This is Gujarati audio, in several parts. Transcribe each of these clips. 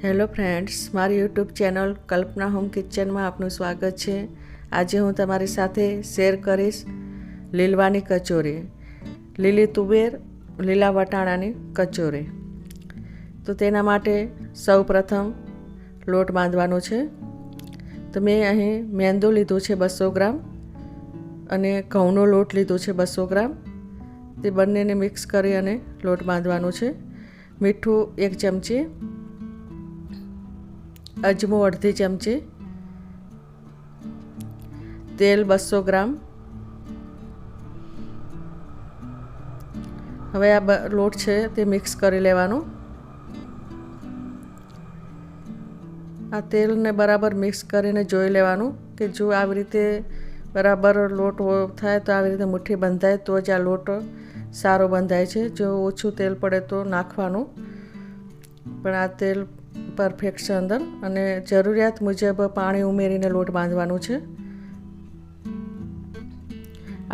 હેલો ફ્રેન્ડ્સ, મારી યુટ્યુબ ચેનલ કલ્પના હોમ કિચનમાં આપનું સ્વાગત છે। આજે હું તમારી સાથે શેર કરીશ લીલવાની કચોરી, લીલી તુવેર લીલા વટાણાની કચોરી। તો તેના માટે સૌપ્રથમ લોટ બાંધવાનો છે। તો મેં અહીં મેંદો લીધો છે 200 ગ્રામ અને ઘઉંનો લોટ લીધો છે 200 ગ્રામ। તે બંનેને મિક્સ કરી અને લોટ બાંધવાનો છે। મીઠું 1 ચમચી, અજમો અડધી ચમચી, તેલ 200 ગ્રામ। હવે આ લોટ છે તે મિક્સ કરી લેવાનો। આ તેલને બરાબર મિક્સ કરીને જોઈ લેવાનું કે જો આવી રીતે બરાબર લોટ થાય તો આવી રીતે મુઠ્ઠી બંધાય તો જ આ લોટ સારો બંધાય છે। જો ઓછું તેલ પડે તો નાખવાનું, પણ આ તેલ પરફેક્ટ છે અંદર। અને જરૂરિયાત મુજબ પાણી ઉમેરીને લોટ બાંધવાનું છે।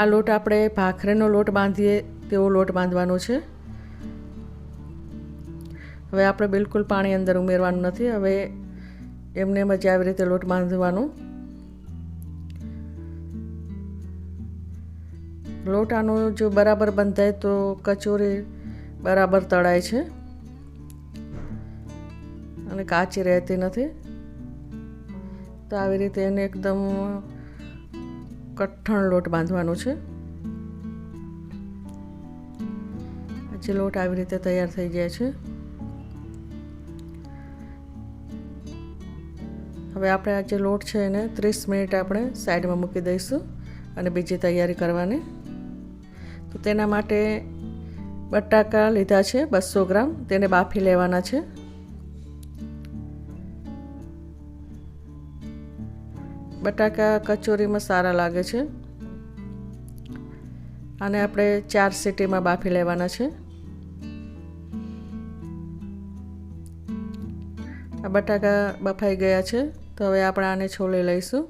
આ લોટ આપણે ભાખરીનો લોટ બાંધીએ તેવો લોટ બાંધવાનો છે। હવે આપણે બિલકુલ પાણી અંદર ઉમેરવાનું નથી। હવે એમને જ આવી રીતે લોટ બાંધવાનો। લોટ આનો જો બરાબર બંધાય તો કચોરી બરાબર તળાય છે અને કાચી રહેતી નથી। તો આવી રીતે એને એકદમ કઠણ લોટ બાંધવાનો છે। જે લોટ આવી રીતે તૈયાર થઈ જાય છે। હવે આપણે આ જે લોટ છે એને 30 મિનિટ આપણે સાઈડમાં મૂકી દઈશું અને બીજી તૈયારી કરવાની। તો તેના માટે બટાકા લીધા છે 200 ગ્રામ, તેને બાફી લેવાના છે। બટાકા કચોરીમાં સારા લાગે છે। આને આપણે 4 સીટીમાં બાફી લેવાના છે। આ બટાકા બફાઈ ગયા છે, તો હવે આપણે આને છોલી લઈશું।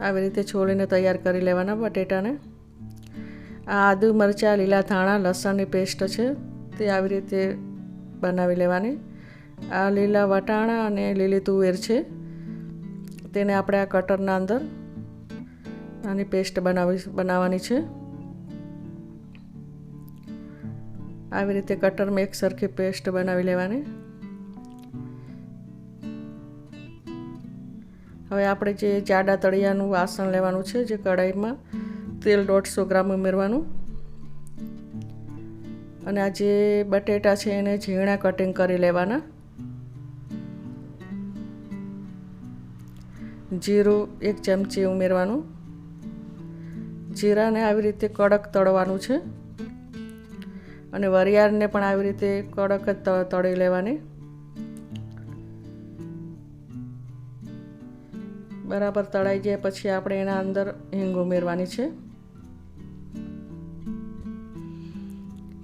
આવી રીતે છોલીને તૈયાર કરી લેવાના બટેટાને। આ આદુ મરચાં લીલા ધાણા લસણની પેસ્ટ છે, તે આવી રીતે બનાવી લેવાની। આ લીલા વટાણા અને લીલી તુવેર છે, તેને આપણે આ કટરના અંદર આની પેસ્ટ બનાવવાની છે। આવી રીતે કટરમાં એક સરખી પેસ્ટ બનાવી લેવાની। હવે આપણે જે જાડા તળિયાનું વાસણ લેવાનું છે, જે કઢાઈમાં તેલ 150 ગ્રામ ઉમેરવાનું અને આ જે બટેટા છે એને ઝીણા કટિંગ કરી લેવાના। જીરું 1 ચમચી ઉમેરવાનું। જીરાને આવી રીતે કડક તળવાનું છે અને વરિયાળને પણ આવી રીતે કડક જ તળી લેવાની। બરાબર તળાઈ જાય પછી આપણે એના અંદર હિંગ ઉમેરવાની છે।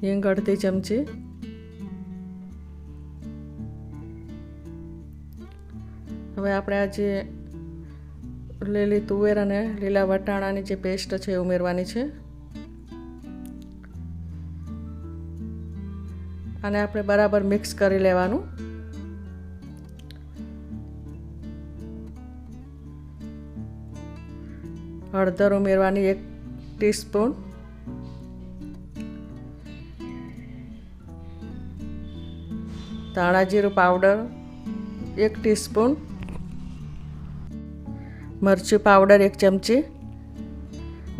હિંગ અડધી ચમચી, હવે આપણે આ જે લીલી તુવેર અને લીલા વટાણાની જે પેસ્ટ છે એ ઉમેરવાની છે। અને આપણે બરાબર મિક્સ કરી લેવાનું। હળદર ઉમેરવાની 1 ટીસ્પૂન, ધાણા જીરું પાવડર 1 ટીસ્પૂન, મરચું પાવડર 1 ચમચી,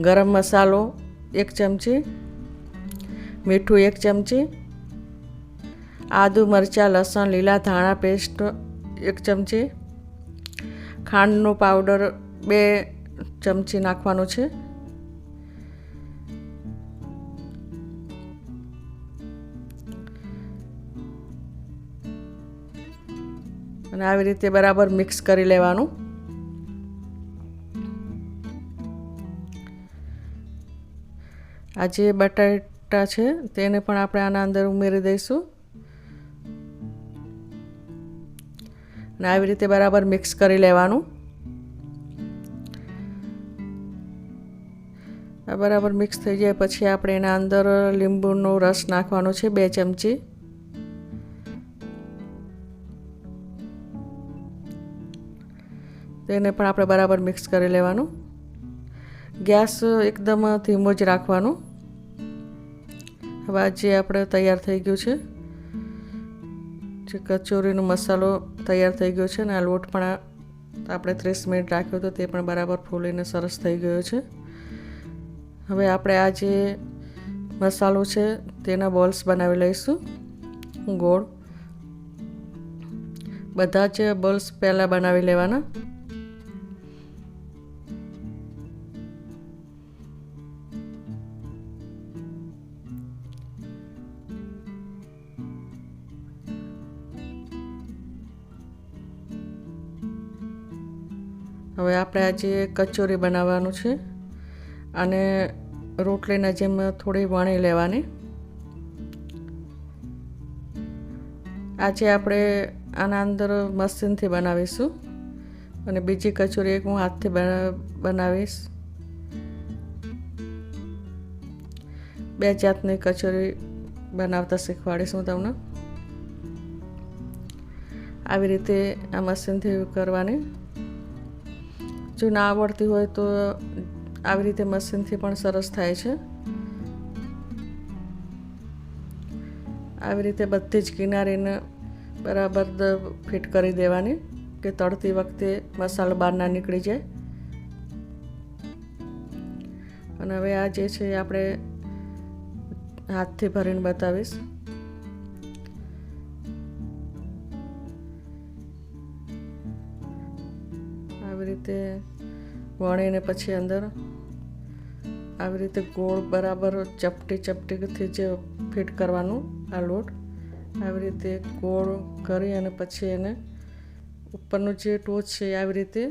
ગરમ મસાલો 1 ચમચી, મીઠું 1 ચમચી, આદુ મરચાં લસણ લીલા ધાણા પેસ્ટ 1 ચમચી, ખાંડનો પાવડર 2 ચમચી નાખવાનો છે। અને આવી રીતે બરાબર મિક્સ કરી લેવાનું। આ જે બટાટા છે તેને પણ આપણે આના અંદર ઉમેરી દઈશું અને આવી રીતે બરાબર મિક્સ કરી લેવાનું। બરાબર મિક્સ થઈ જાય પછી આપણે એના અંદર લીંબુનો રસ નાખવાનો છે 2 ચમચી। તેને પણ આપણે બરાબર મિક્સ કરી લેવાનું. ગેસ એકદમ ધીમો જ રાખવાનો. હવે આજે આપણે તૈયાર થઈ ગયું છે. જે કચોરીનો મસાલો તૈયાર થઈ ગયો છે અને આ લોટ પણ આપણે 30 મિનિટ રાખ્યો હતો તે પણ બરાબર ફૂલીને સરસ થઈ ગયો છે. હવે આપણે આ જે મસાલો છે તેના બોલ્સ બનાવી લઈશું. ગોળ બધા જ બોલ્સ પહેલાં બનાવી લેવાના. હવે આપણે આજે કચોરી બનાવવાનું છે અને રોટલીના જેમ થોડી વણી લેવાની. આજે આપણે આના અંદર મશીનથી બનાવીશું અને બીજી કચોરી એક હું હાથથી બનાવીશ. 2 જાતની કચોરી બનાવતા શીખવાડીશ હું તમને. આવી રીતે આ મશીનથી કરવાની. જો ના આવડતી હોય તો આવી રીતે મશીનથી પણ સરસ થાય છે. આવી રીતે બધી જ કિનારીને બરાબર ફિટ કરી દેવાની કે તળતી વખતે મસાલો બહાર ના નીકળી જાય. અને હવે આ જે છે આપણે હાથથી ભરીને બતાવીશ. આવી રીતે વણીને પછી અંદર આવી રીતે ગોળ બરાબર ચપટીથી જ ફિટ કરવાનું. આ લોટ આવી રીતે ગોળ કરી અને પછી એને ઉપરનું જે ટોચ છે આવી રીતે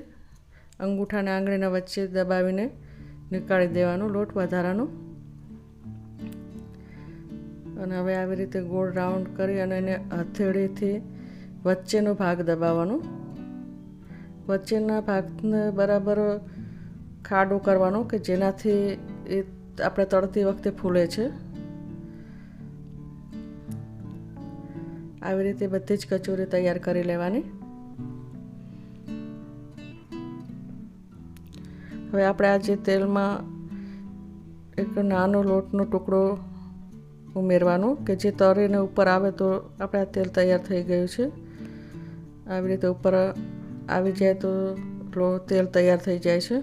અંગૂઠાને આંગળીના વચ્ચે દબાવીને નીકાળી દેવાનું લોટ વધારાનો. અને હવે આવી રીતે ગોળ રાઉન્ડ કરી અને એને હથેળીથી વચ્ચેનો ભાગ દબાવવાનો. વચ્ચેના ભાગને બરાબર ખાડો કરવાનો કે જેનાથી એ આપણે તળતી વખતે ફૂલે છે. આવી રીતે બધી જ કચોરી તૈયાર કરી લેવાની. હવે આપણે આ જે તેલમાં એક નાનો લોટનો ટુકડો ઉમેરવાનો કે જે તળીને ઉપર આવે તો આપણે આ તેલ તૈયાર થઈ ગયું છે. આવી રીતે ઉપર આવી જાય તો તેલ તૈયાર થઈ જાય છે.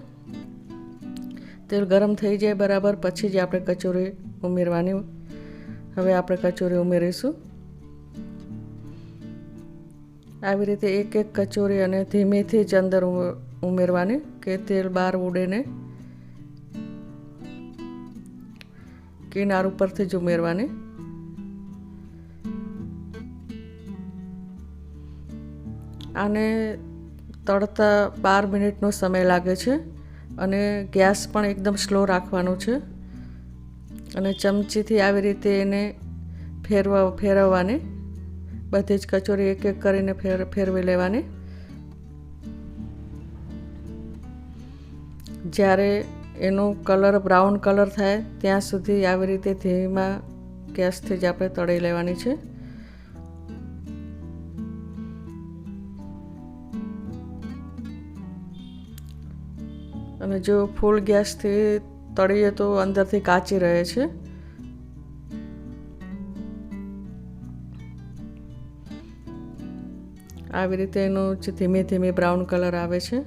તેલ ગરમ થઈ જાય બરાબર પછી જ આપણે કચોરી ઉમેરવાની. હવે આપણે કચોરી ઉમેરીશું. આવી રીતે એક કચોરી અને ધીમેથી જ અંદર ઉમેરવાની કે તેલ બહાર ઉડે ને. કિનાર ઉપરથી જ ઉમેરવાની. આને તળતા 12 મિનિટનો સમય લાગે છે અને ગેસ પણ એકદમ સ્લો રાખવાનો છે. અને ચમચીથી આવી રીતે એને ફેરવવાની. બધી જ કચોરી એક કરીને ફેરવી લેવાની. જ્યારે એનો કલર બ્રાઉન કલર થાય ત્યાં સુધી આવી રીતે ધીમા ગેસથી જ આપણે તળી લેવાની છે. અને જો ફૂલ ગેસથી તળીએ તો અંદરથી કાચી રહે છે. આવી રીતે એનો ધીમે બ્રાઉન કલર આવે છે.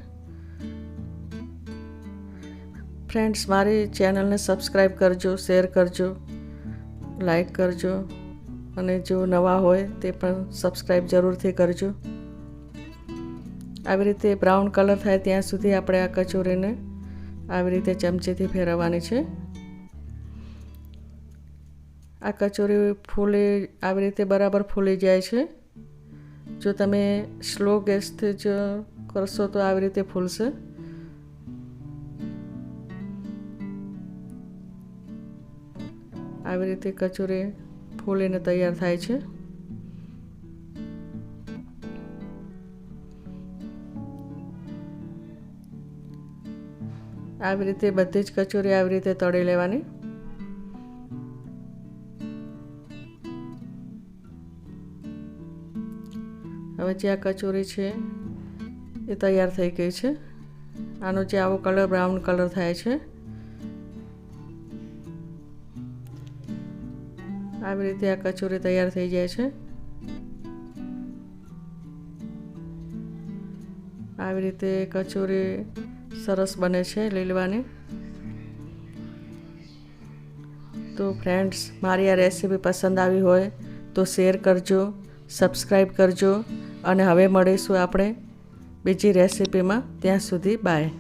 ફ્રેન્ડ્સ, મારી ચેનલને સબસ્ક્રાઈબ કરજો, શેર કરજો, લાઈક કરજો અને જો નવા હોય તે પણ સબસ્ક્રાઈબ જરૂરથી કરજો. આવી રીતે બ્રાઉન કલર થાય ત્યાં સુધી આપણે આ કચોરીને આવી રીતે ચમચીથી ફેરવવાની છે. આ કચોરી આવી રીતે બરાબર ફૂલી જાય છે. જો તમે સ્લો ગેસથી જ કરશો તો આવી રીતે ફૂલશે. આવી રીતે કચોરી ફૂલીને તૈયાર થાય છે. આવી રીતે બધી જ કચોરી આવી રીતે તળી લેવાની. હવે જે આ કચોરી છે એ તૈયાર થઈ ગઈ છે. આનો જે આવો કલર બ્રાઉન કલર થાય છે આવી રીતે આ કચોરી તૈયાર થઈ જાય છે. આવી રીતે કચોરી સરસ બને છે લીલવાની. તો ફ્રેન્ડ્સ, મારી આ રેસીપી પસંદ આવી હોય તો શેર કરજો, સબસ્ક્રાઈબ કરજો અને હવે મળીશું આપણે બીજી રેસીપીમાં. ત્યાં સુધી બાય.